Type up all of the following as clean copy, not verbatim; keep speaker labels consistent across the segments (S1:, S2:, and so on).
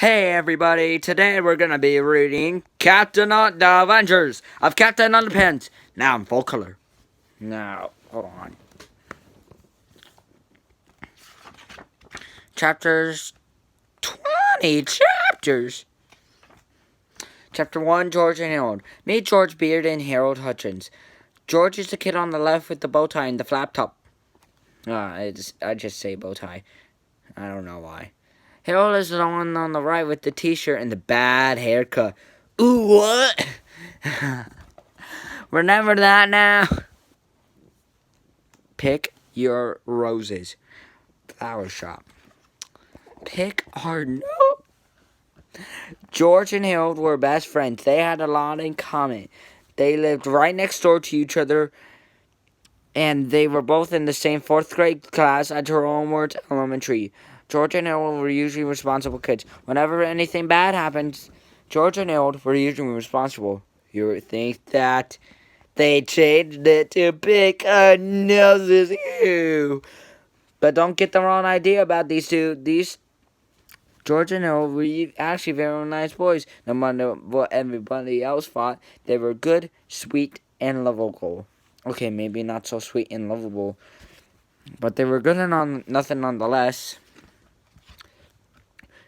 S1: Hey everybody, today we're gonna be reading the Avengers of Captain Underpants. Now in full color. Now, hold on. Chapters 20 chapters. Chapter 1, George and Harold. Meet George Beard and Harold Hutchins. George is the kid on the left with the bow tie and the flap top. I just say bow tie. I don't know why. Harold is the one on the right with the t-shirt and the bad haircut. Ooh, what? Remember that now? Pick your roses. Flower shop. Pick our no. George and Harold were best friends. They had a lot in common. They lived right next door to each other, and they were both in the same 4th grade class at Jerome Elementary. George and Harold were usually responsible kids. Whenever anything bad happened, George and Harold were usually responsible. You would think that they changed it to pick a noses hue. But don't get the wrong idea about these two. George and Harold were actually very nice boys. No matter what everybody else thought, they were good, sweet, and lovable. Okay, maybe not so sweet and lovable, but they were good and nothing nonetheless.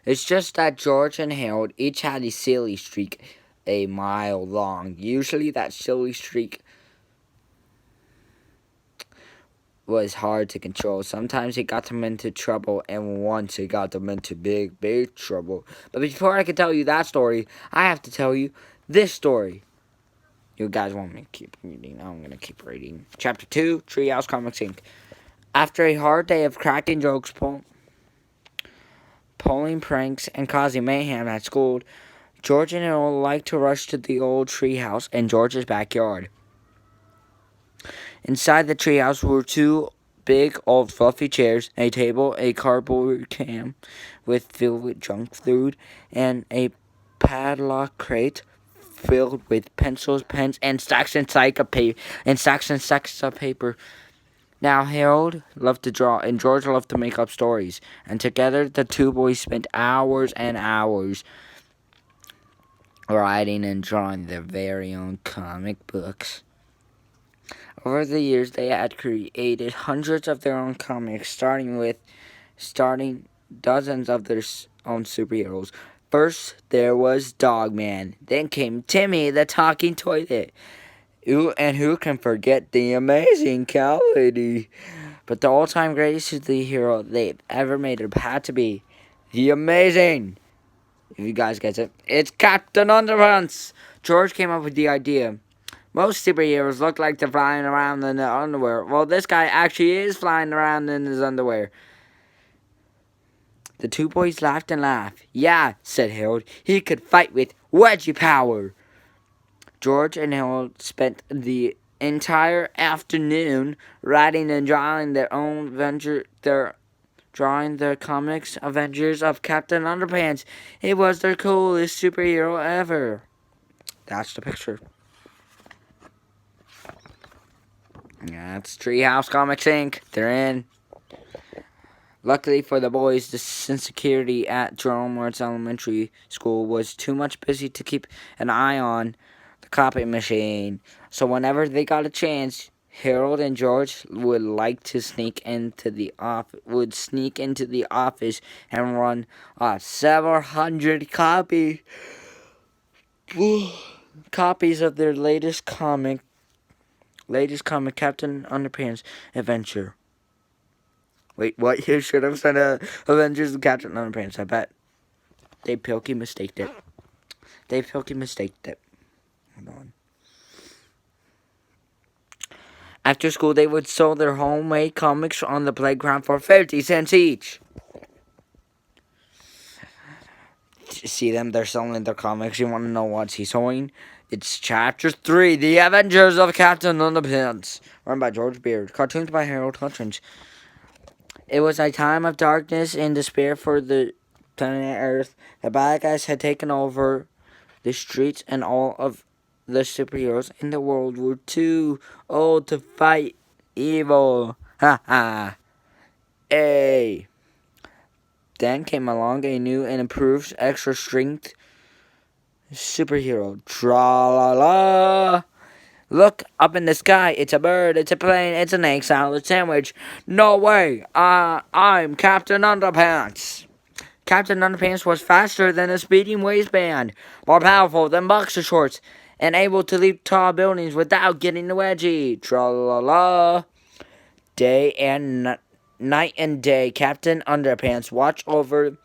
S1: It's just that George and Harold each had a silly streak a mile long. Usually that silly streak was hard to control. Sometimes it got them into trouble, and once it got them into big, big trouble. But before I can tell you that story, I have to tell you this story. You guys want me to keep reading? I'm going to keep reading. Chapter 2, Treehouse Comics Inc. After a hard day of cracking jokes, pulling pranks, and causing mayhem at school, George and Harold liked to rush to the old treehouse in George's backyard. Inside the treehouse were 2 big old fluffy chairs, a table, a cardboard can filled with junk food, and a padlock crate filled with pencils, pens, and stacks and stacks of paper. Now Harold loved to draw, and George loved to make up stories, and together the 2 boys spent hours and hours writing and drawing their very own comic books. Over the years, they had created hundreds of their own comics, starting dozens of their own superheroes. First, there was Dogman. Then came Timmy, the talking toilet. And who can forget the amazing Cow Lady? But the all-time greatest superhero they've ever made had to be the amazing. If you guys get it, it's Captain Underpants. George came up with the idea. Most superheroes look like they're flying around in their underwear. Well, this guy actually is flying around in his underwear. The 2 boys laughed and laughed. Yeah, said Harold. He could fight with wedgie power. George and Harold spent the entire afternoon writing and drawing their comics Avengers of Captain Underpants. It was their coolest superhero ever. That's the picture. That's Treehouse Comics Inc. They're in. Luckily for the boys, the security at Jerome Elementary School was too much busy to keep an eye on the copy machine. So whenever they got a chance, Harold and George would sneak into the office and run several hundred copies of their latest comic, Captain Underpants Adventure. Wait, what? You should have said Avengers of Captain Underpants. I bet they Pilky mistaked it. Hold on. After school, they would sell their homemade comics on the playground for 50 cents each. See them? They're selling their comics. You want to know what's he selling? It's Chapter 3, The Avengers of Captain Underpants. Written by George Beard. Cartoons by Harold Hutchins. It was a time of darkness and despair for the planet Earth. The bad guys had taken over the streets, and all of the superheroes in the world were too old to fight evil. Ha ha. Hey. Then came along a new and improved extra strength superhero. Tra-la-la! Look, up in the sky, it's a bird, it's a plane, it's an egg salad sandwich. No way! I'm Captain Underpants. Captain Underpants was faster than a speeding waistband, more powerful than boxer shorts, and able to leap tall buildings without getting a wedgie. Tra-la-la! Day and night and day, Captain Underpants watched over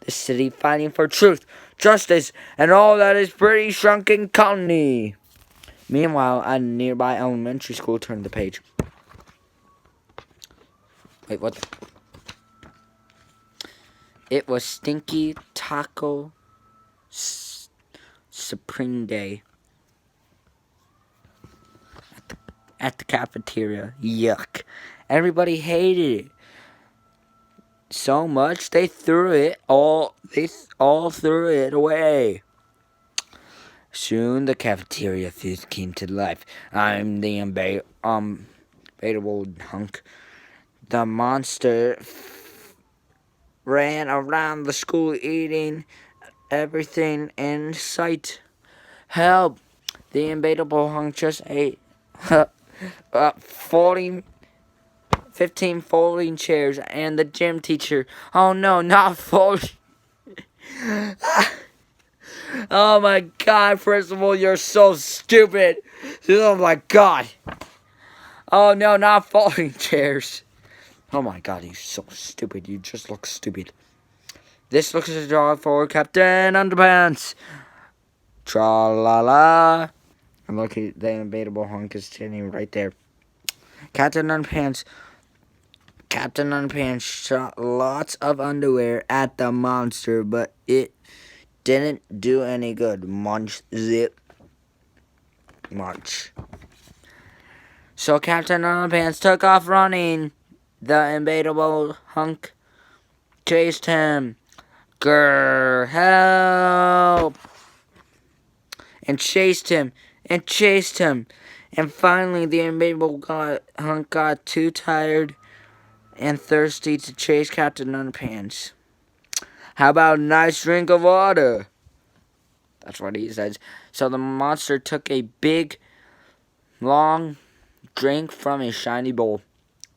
S1: the city fighting for truth, justice, and all that is pretty shrunken colony. Meanwhile, a nearby elementary school turned the page. Wait, what? It was Stinky Taco Supreme Day at the cafeteria. Yuck. Everybody hated it so much they all threw it away. Soon the cafeteria feast came to life. I'm the unbeatable hunk. The monster ran around the school eating everything in sight. Help! The unbeatable hunk just ate 15 folding chairs and the gym teacher. Oh no, not folding. Oh my god, first of all, you're so stupid. Oh my god. Oh no, not folding chairs. Oh my god, you're so stupid. You just look stupid. This looks like a job for Captain Underpants. Tra-la-la. And look, the unbeatable hunk is standing right there. Captain Underpants shot lots of underwear at the monster, but it didn't do any good. Munch, zip, munch. So Captain Underpants took off running. The unbeatable hunk chased him. Grr, help! And chased him. And finally, the unbeatable hunk got too tired and thirsty to chase Captain Underpants. How about a nice drink of water? That's what he says. So the monster took a big, long drink from a shiny bowl.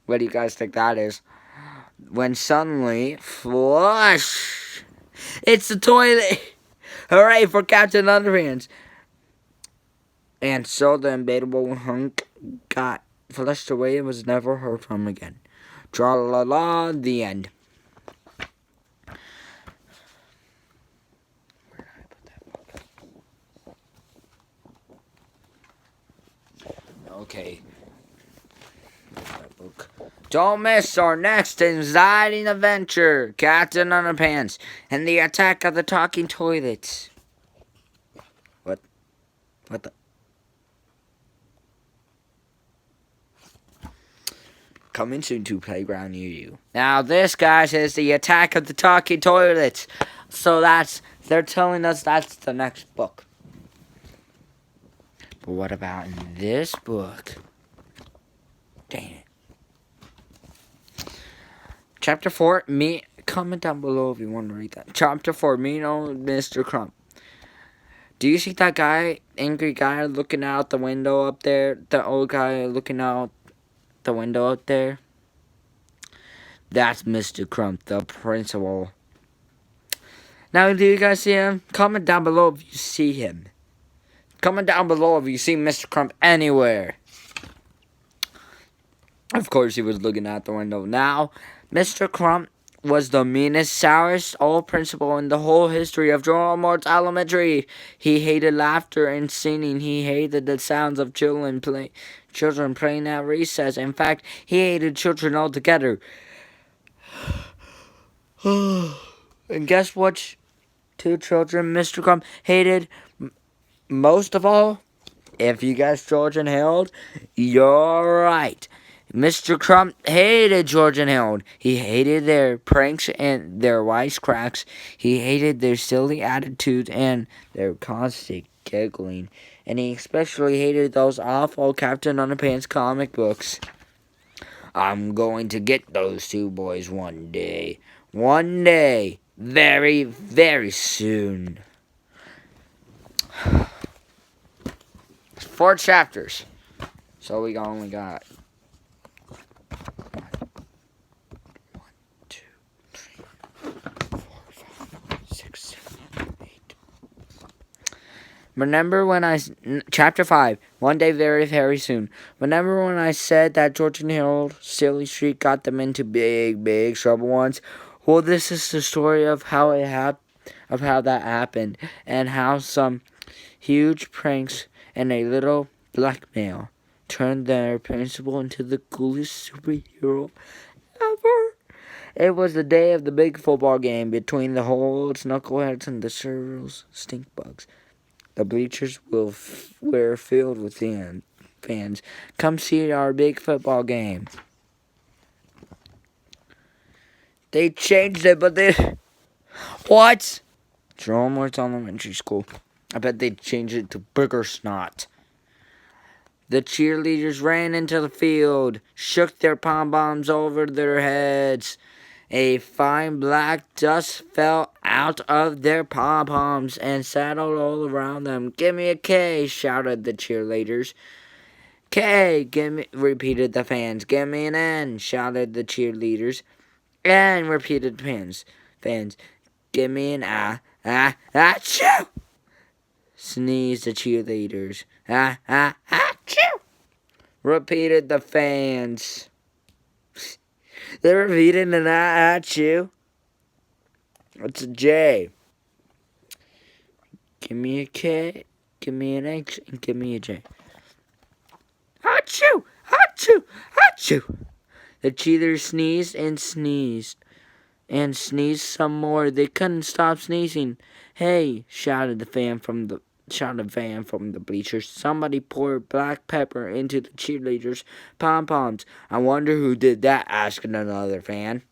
S1: What do you guys think that is? When suddenly, flush! It's the toilet! Hooray for Captain Underpants! And so the unbeatable hunk got flushed away and was never heard from again. Tra-la-la, the end. Where did I put that book? Okay. That book. Don't miss our next exciting adventure, Captain Underpants and the Attack of the Talking Toilets. What the? Coming soon to playground near you. Now this, guys, is the Attack of the Talking Toilets. So they're telling us that's the next book. But what about in this book? Dang it. Chapter 4, comment down below if you want to read that. Chapter 4, Mean Old Mr. Crump. Do you see that guy, angry guy looking out the window up there? The old guy looking out the window up there? That's Mr. Crump, the principal. Now, do you guys see him? Comment down below if you see him. Comment down below if you see Mr. Crump anywhere. Of course, he was looking out the window. Now, Mr. Crump was the meanest, sourest old principal in the whole history of General Mort's Elementary. He hated laughter and singing. He hated the sounds of children playing at recess. In fact, he hated children altogether. And guess what? Two children Mr. Crump hated most of all. If you guys George and Harold, you're right. Mr. Crump hated George and Harold. He hated their pranks and their wisecracks. He hated their silly attitudes and their constant giggling. And he especially hated those awful Captain Underpants comic books. I'm going to get those two boys one day. One day, very, very soon. 4 chapters. So we only got 2, 3, 4, 5, 6, 7, 8. Remember when chapter 5, one day very, very soon. Remember when I said that George and Harold Silly Street got them into big, big trouble once? Well, this is the story of how that happened, and how some huge pranks and a little blackmail turned their principal into the coolest superhero ever. It was the day of the big football game between the Holds, Knuckleheads, and the Cereals Stinkbugs. The bleachers were filled with fans. Come see our big football game. They changed it, but they... What? Jerome Worth Elementary School. I bet they changed it to Booger Snot. The cheerleaders ran into the field, shook their pom-poms over their heads. A fine black dust fell out of their pom-poms and settled all around them. "Give me a K," shouted the cheerleaders. "K," repeated the fans. "Give me an N," shouted the cheerleaders. "N," repeated the fans. "Give me an achoo," sneezed the cheerleaders. Achoo, repeated the fans. They repeated an achoo. It's a J. Give me a K, give me an H, and give me a J. Achoo, achoo, achoo. The cheerleaders sneezed and sneezed and sneezed some more. They couldn't stop sneezing. "Hey," shouted Van from the bleachers. "Somebody poured black pepper into the cheerleaders' pom-poms." "I wonder who did that," asked another fan.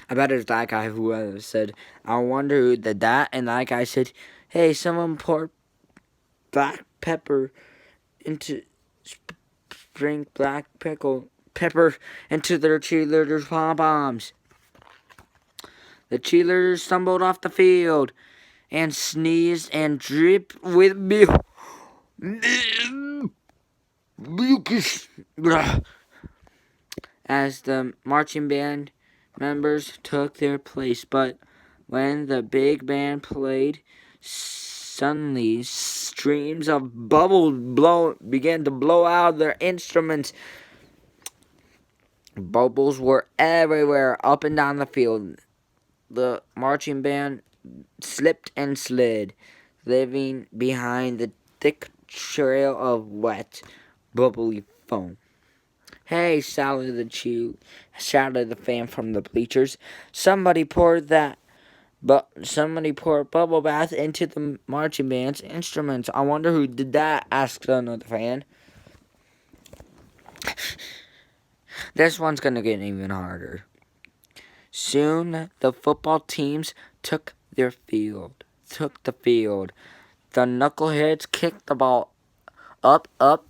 S1: I bet it was that guy who said, "I wonder who did that," and that guy said, "Hey, someone poured black pepper into spring black pepper into their cheerleaders' pom-poms." The cheerleaders stumbled off the field and sneezed and dripped with milk. As the marching band members took their place. But when the big band played, suddenly streams of bubbles began to blow out of their instruments. Bubbles were everywhere, up and down the field. The marching band slipped and slid, leaving behind the thick trail of wet, bubbly foam. "Hey," shouted the fan from the bleachers. Somebody poured bubble bath into the marching band's instruments." "I wonder who did that," asked another fan. This one's gonna get even harder. Soon the football teams took the field. The knuckleheads kicked the ball. Up, up,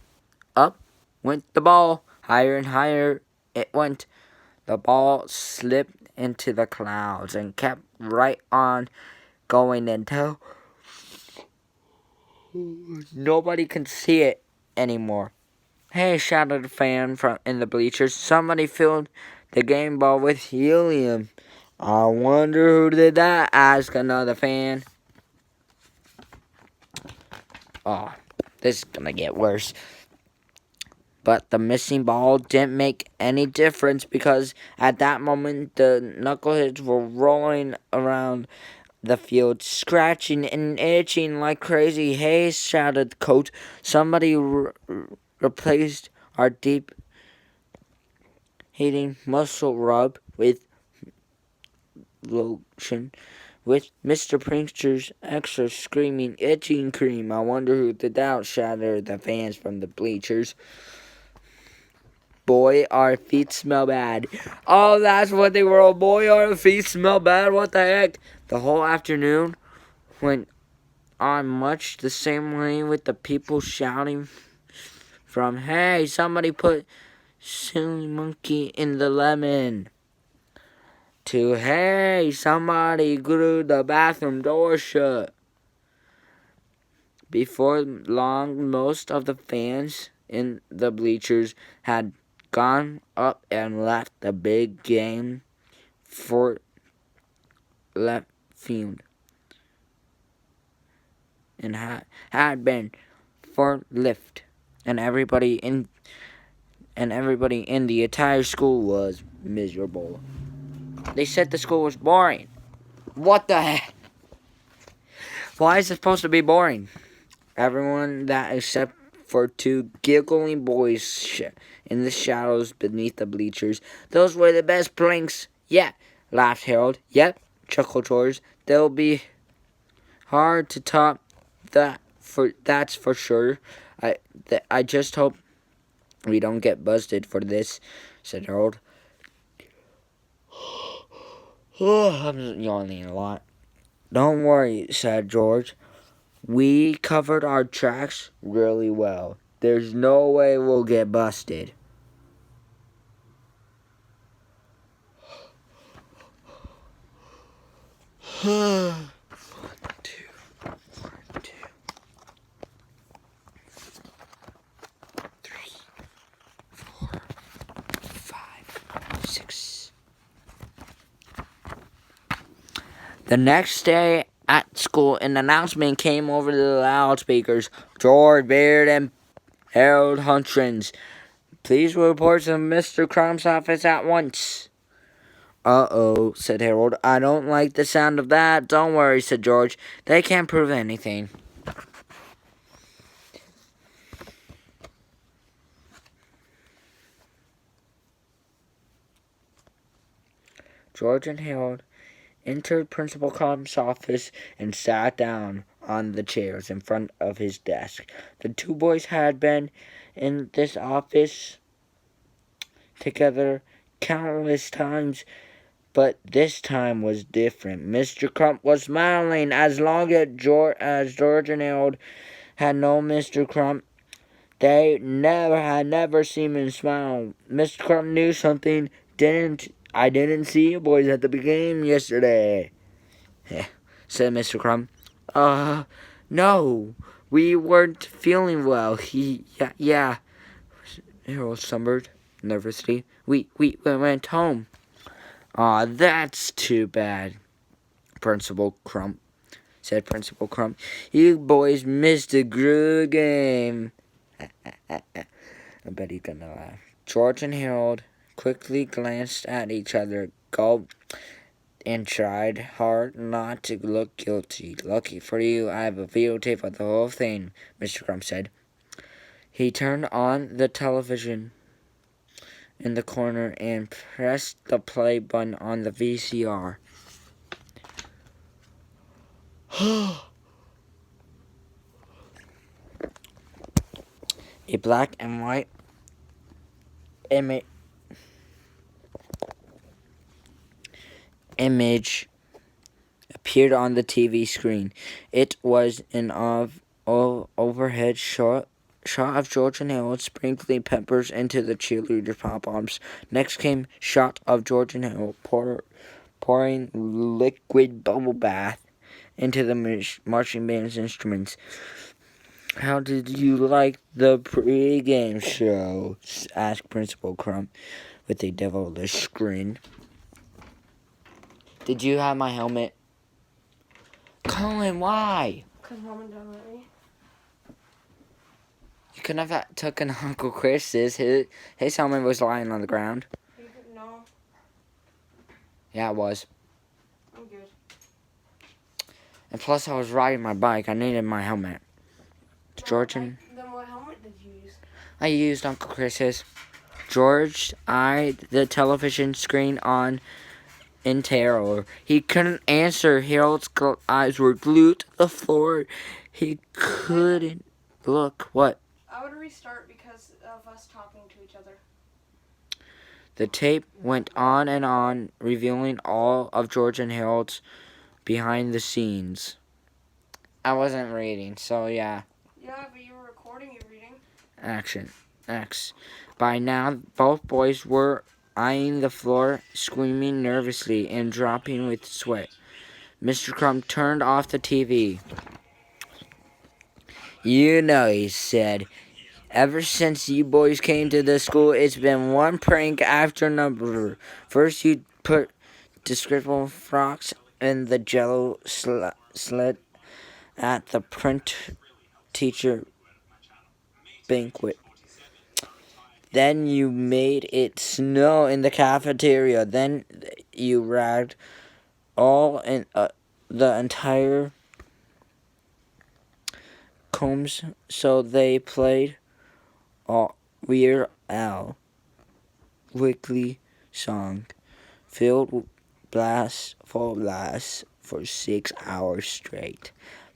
S1: up went the ball. Higher and higher it went. The ball slipped into the clouds and kept right on going until nobody could see it anymore. "Hey," shouted a fan in the bleachers. "Somebody filled the game ball with helium." "I wonder who did that," asked another fan. Oh, this is gonna get worse. But the missing ball didn't make any difference, because at that moment the knuckleheads were rolling around the field, scratching and itching like crazy. "Hey," shouted the coach. "Somebody replaced our deep heating muscle rub with lotion with Mr. Prankster's extra screaming itching cream." "I wonder who did that," shouted the fans from the bleachers. "Boy, our feet smell bad." Oh, that's what they were. "Oh, boy, our feet smell bad." What the heck? The whole afternoon went on much the same way, with the people shouting from, "Hey, somebody put silly monkey in the lemon, to hey, somebody glue the bathroom door shut. Before long, most of the fans in the bleachers had gone up and left the big game for left field and had been for lift, and everybody in the entire school was miserable. They said the school was boring. What the heck? Why is it supposed to be boring? Everyone that except for two giggling boys in the shadows beneath the bleachers. Those were the best pranks yet, laughed Harold. Yep, chuckled George. They'll be hard to top that's for sure. I just hope we don't get busted for this, said Harold. I'm yawning a lot. Don't worry, said George. We covered our tracks really well. There's no way we'll get busted. One, two, three, 4, 5, 6. The next day at school, an announcement came over the loudspeakers. George Beard and Harold Huntrins, please report to Mr. Crumb's office at once. Uh-oh, said Harold. I don't like the sound of that. Don't worry, said George. They can't prove anything. George and Harold entered Principal Crumb's office and sat down on the chairs in front of his desk. The two boys had been in this office together countless times, but this time was different. Mr. Crump was smiling. As long as George and Harold had known Mr. Crump, they had never seen him smile. Mr. Crump knew something. I didn't see you boys at the game yesterday, said Mr. Crump. No, we weren't feeling well. Yeah, Harold stumbled nervously. We went home. Aw, that's too bad, Principal Crump, said Principal Crump. You boys missed a good game. I bet he's gonna laugh. George and Harold quickly glanced at each other, gulped, and tried hard not to look guilty. Lucky for you, I have a videotape of the whole thing, Mr. Crump said. He turned on the television in the corner and pressed the play button on the VCR. A black and white image appeared on the TV screen. It was an overhead shot of George and Harold sprinkling peppers into the cheerleaders' pom-poms. Next came shot of George and Harold pouring liquid bubble bath into the marching band's instruments. How did you like the pre-game show? Asked Principal Crump with a devilish grin. Did you have my helmet? Colin, why?
S2: Because Mom and Dad let me.
S1: You couldn't have taken Uncle Chris's. His helmet was lying on the ground.
S2: No.
S1: Yeah, it was.
S2: I'm good.
S1: And plus, I was riding my bike. I needed my helmet. George and...
S2: Then what helmet did you use?
S1: I used Uncle Chris's. George eyed the television screen in terror. He couldn't answer. Harold's eyes were glued to the floor. He couldn't look. What?
S2: I would restart because of us talking to each other.
S1: The tape went on, revealing all of George and Harold's behind the scenes. I wasn't reading, so yeah.
S2: Yeah, but you were recording your reading.
S1: Action. X. By now, both boys were eyeing the floor, screaming nervously and dropping with sweat. Mr. Crump turned off the TV. You know, he said, ever since you boys came to the school, it's been one prank after another. First, you put disposable frocks in the jello sled at the print teacher banquet. Then you made it snow in the cafeteria. Then you ragged all in the entire combs so they played a Weird Al Wiggly song filled full blast for 6 hours straight.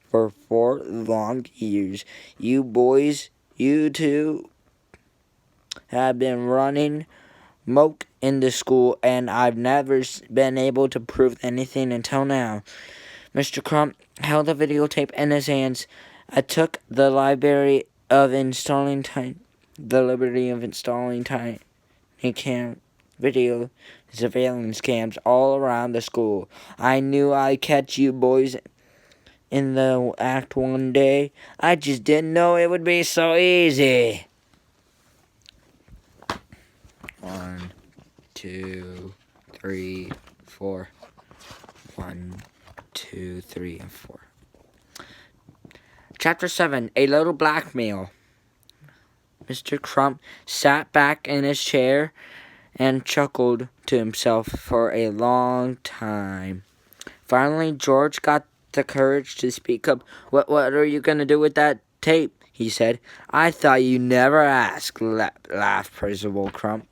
S1: For 4 long years, you boys, you two, have been running moke in the school, and I've never been able to prove anything until now. Mr. Crump held the videotape in his hands. I took the liberty of installing tiny cam video surveillance cams all around the school. I knew I'd catch you boys in the act one day. I just didn't know it would be so easy. 1, 2, 3, 4. 1, 2, 3, and 4. Chapter 7, A Little Blackmail. Mr. Crump sat back in his chair and chuckled to himself for a long time. Finally, George got the courage to speak up. What are you going to do with that tape? He said. I thought you never asked, laughed Principal Crump.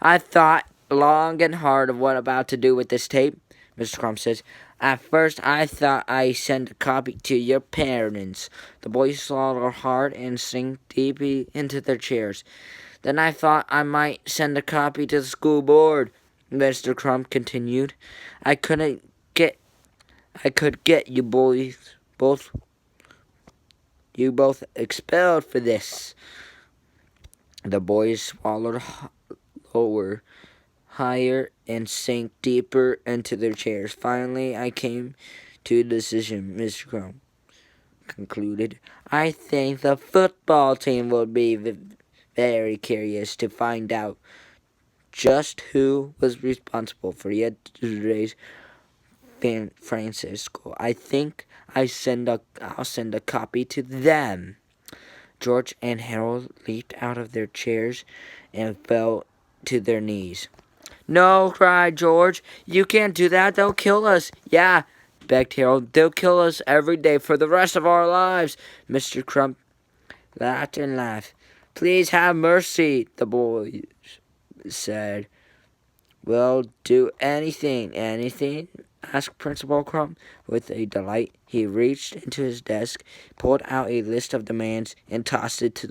S1: I thought long and hard of what about to do with this tape, Mr. Crump says. At first, I thought I'd send a copy to your parents. The boys swallowed hard and sank deeply into their chairs. Then I thought I might send a copy to the school board, Mr. Crump continued. I could get you both expelled for this. The boys swallowed lower, higher, and sank deeper into their chairs. Finally, I came to a decision, Mr. Crump concluded. I think the football team will be very curious to find out just who was responsible for yesterday's Francisco. I think I'll send a copy to them. George and Harold leaped out of their chairs and fell to their knees. No, cried George. You can't do that. They'll kill us. Yeah, begged Harold. They'll kill us every day for the rest of our lives. Mr. Crump laughed and laughed. Please have mercy, the boys said. We'll do anything, asked Principal Crump with a delight. He reached into his desk, pulled out a list of demands, and tossed it at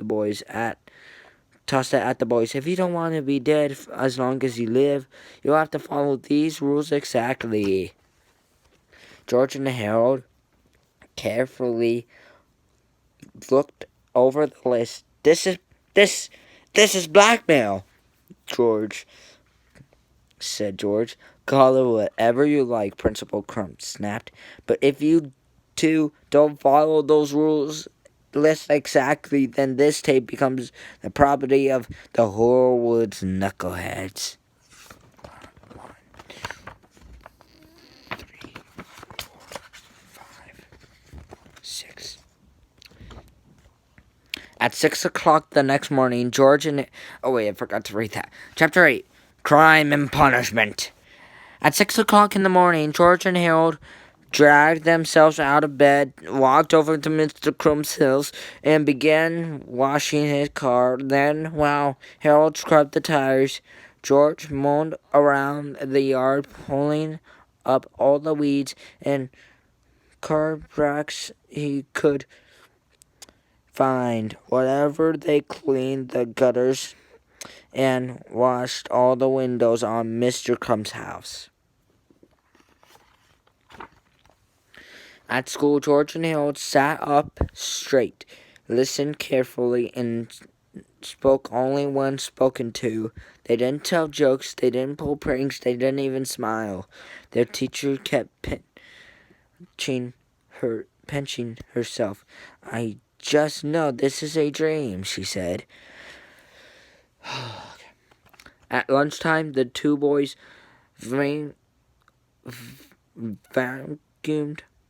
S1: the boys. If you don't want to be dead as long as you live, you'll have to follow these rules exactly. George and Harold carefully looked over the list. This is blackmail, said George. Call it whatever you like, Principal Crump snapped. But if you two don't follow those rules list exactly, then this tape becomes the property of the Horwoods knuckleheads. 1, 2, 3, 4, 5, 6. At 6 o'clock the next morning, George and... Oh, wait, I forgot to read that. Chapter 8, Crime and Punishment. At 6 o'clock in the morning, George and Harold dragged themselves out of bed, walked over to Mr. Crump's hills, and began washing his car. Then, while Harold scrubbed the tires, George mowned around the yard, pulling up all the weeds and crabs he could find. Whatever they cleaned the gutters and washed all the windows on Mr. Crump's house. At school, George and Harold sat up straight, listened carefully, and spoke only when spoken to. They didn't tell jokes, they didn't pull pranks, they didn't even smile. Their teacher kept pinching herself. I just know this is a dream, she said. At lunchtime, the two boys vacuumed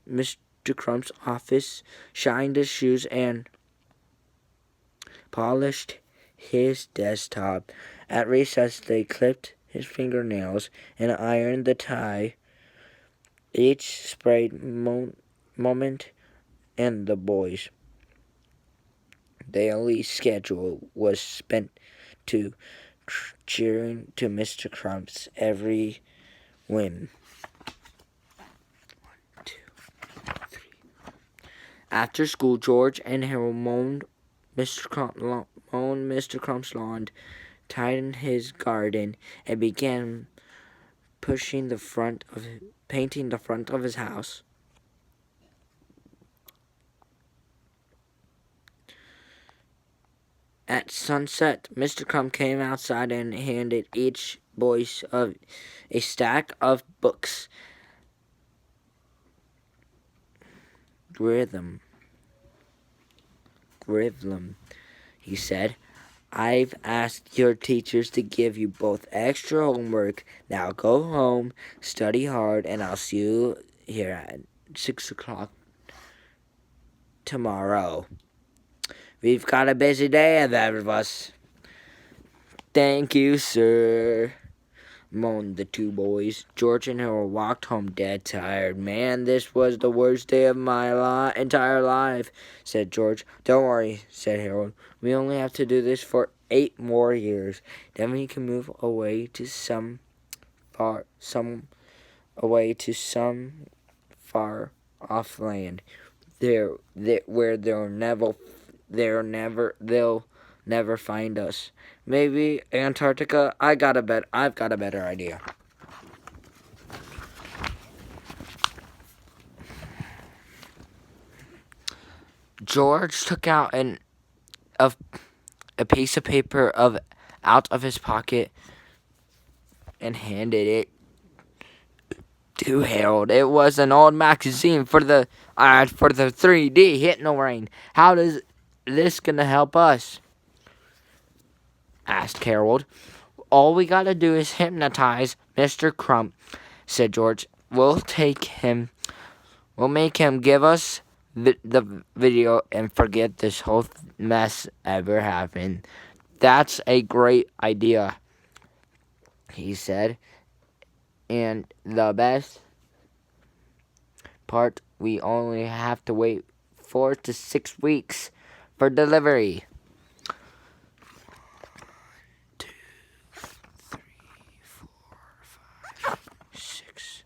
S1: Mr. Crump's office, shined his shoes, and polished his desktop. At recess, they clipped his fingernails and ironed the tie. Each sprayed moment, and the boys' daily schedule was spent to cheering to Mr. Crump's every whim. 1, 2, 3. After school, George and Harold mowned Mr. Crump's lawn, tidied his garden, and began painting the front of his house. At sunset, Mr. Crump came outside and handed each boy a stack of books. Rhythm, he said. I've asked your teachers to give you both extra homework. Now go home, study hard, and I'll see you here at 6 o'clock tomorrow. We've got a busy day ahead of us. Thank you, sir, moaned the two boys. George and Harold walked home dead tired. Man, this was the worst day of my entire life, said George. Don't worry, said Harold. We only have to do this for 8 more years. Then we can move away to some far off land. Where they'll never find us. Maybe Antarctica. I've got a better idea. George took out a piece of paper out of his pocket and handed it to Harold. It was an old magazine for the 3D Hypno-Rain. How does this gonna help us? Asked Harold. All we gotta do is hypnotize Mr. Crump, said George. We'll make him give us the video and forget this whole mess ever happened. That's a great idea, he said. And the best part, we only have to wait 4 to 6 weeks for delivery. 1, 2, 3, 4, 5, 6.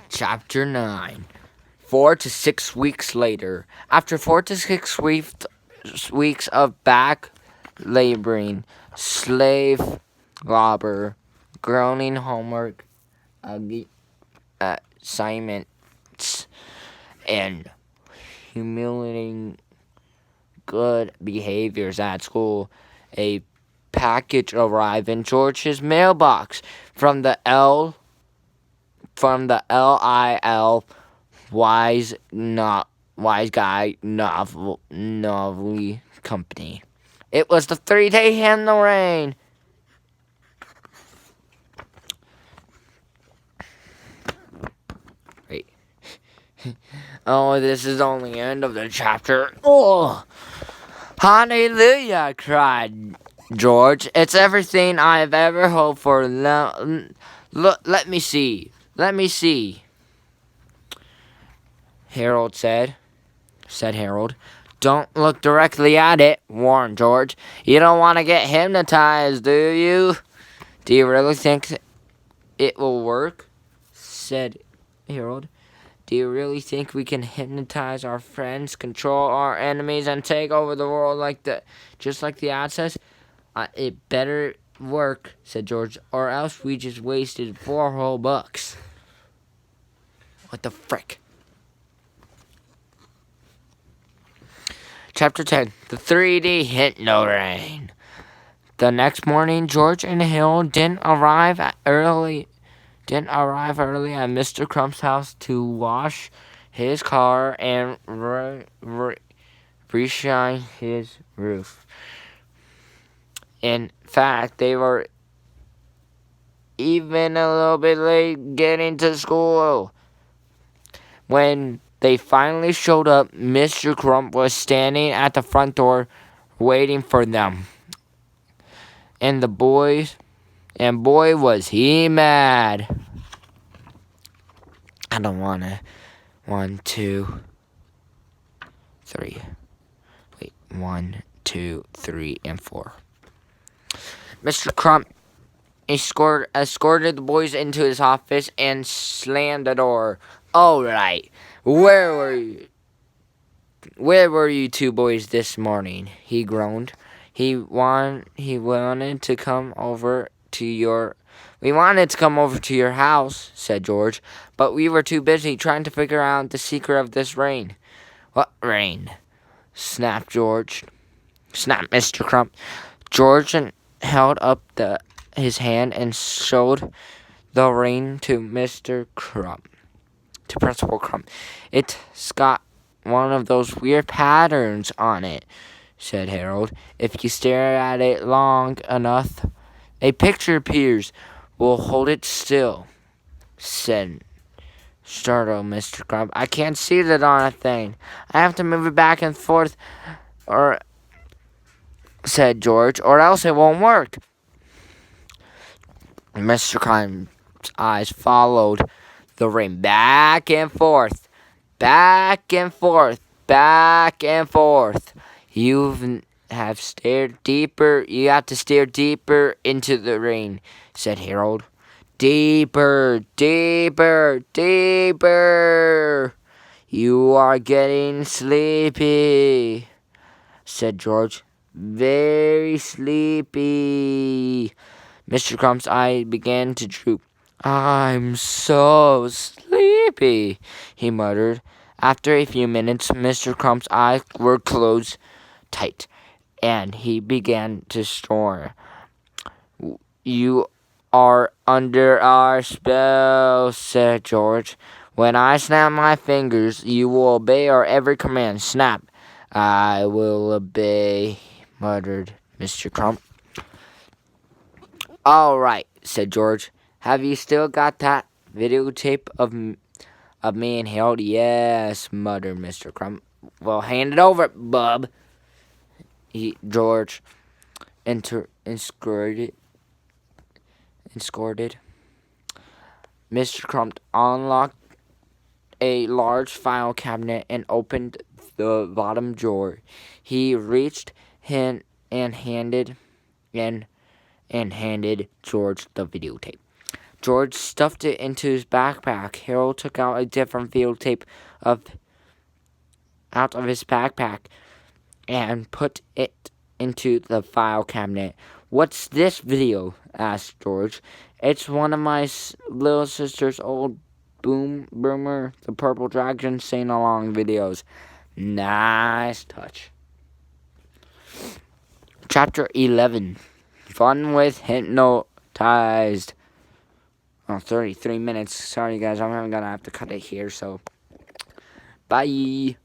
S1: Chapter 9. 4 to 6 weeks later. After 4 to 6 weeks of back laboring, slave labor, groaning homework assignments, and humiliating good behaviors at school, a package arrived in George's mailbox from the LIL Wise Guy Novelty Company. It was the 3-day Hypno-Rain. Wait. Oh, this is only the end of the chapter. Oh, hallelujah, cried George. It's everything I've ever hoped for. Look, let me see. Harold said. Harold. Don't look directly at it, warned George. You don't want to get hypnotized, do you? Do you really think it will work? Said Harold. Do you really think we can hypnotize our friends, control our enemies, and take over the world just like the ad says? It better work, said George, or else we just wasted 4 whole bucks. What the frick? Chapter 10. The 3D Hypno Rain. The next morning, George and Hill didn't arrive early at Mr. Crump's house to wash his car and reshine his roof. In fact, they were even a little bit late getting to school. When they finally showed up, Mr. Crump was standing at the front door waiting for them. And boy was he mad. I don't wanna. 1, 2, 3. Wait, 1, 2, 3, and 4. Mr. Crump escorted the boys into his office and slammed the door. All right, where were you? Where were you two boys this morning? He groaned. We wanted to come over to your house, said George, but we were too busy trying to figure out the secret of this rain. What rain? Snapped Mr. Crump. George held up his hand and showed the rain to Principal Crump. It's got one of those weird patterns on it, said Harold. If you stare at it long enough, a picture appears. We'll hold it still, said startled Mr. Crump. I can't see the darn thing. I have to move it back and forth, said George, or else it won't work. Mr. Crump's eyes followed the rain back and forth. Back and forth, back and forth. You have to stare deeper into the rain, said Harold. Deeper, deeper, deeper. You are getting sleepy, said George. Very sleepy. Mr. Crump's eye began to droop. I'm so sleepy, he muttered. After a few minutes, Mr. Crump's eyes were closed tight, and he began to snore. You are under our spell, said George. When I snap my fingers, you will obey our every command. Snap. I will obey, muttered Mr. Crump. All right, said George. Have you still got that videotape of me and Harold? Yes, muttered Mr. Crump. Well, hand it over, bub. George escorted. Mr. Crump unlocked a large file cabinet and opened the bottom drawer. He reached in and handed George the videotape. George stuffed it into his backpack. Harold took out a different videotape out of his backpack and put it into the file cabinet. What's this video? Asked George. It's one of my little sister's old Boomer, the Purple Dragon Sing Along videos. Nice touch. Chapter 11. Fun with Hypnotized. 33 minutes. Sorry, guys. I'm gonna have to cut it here, so bye.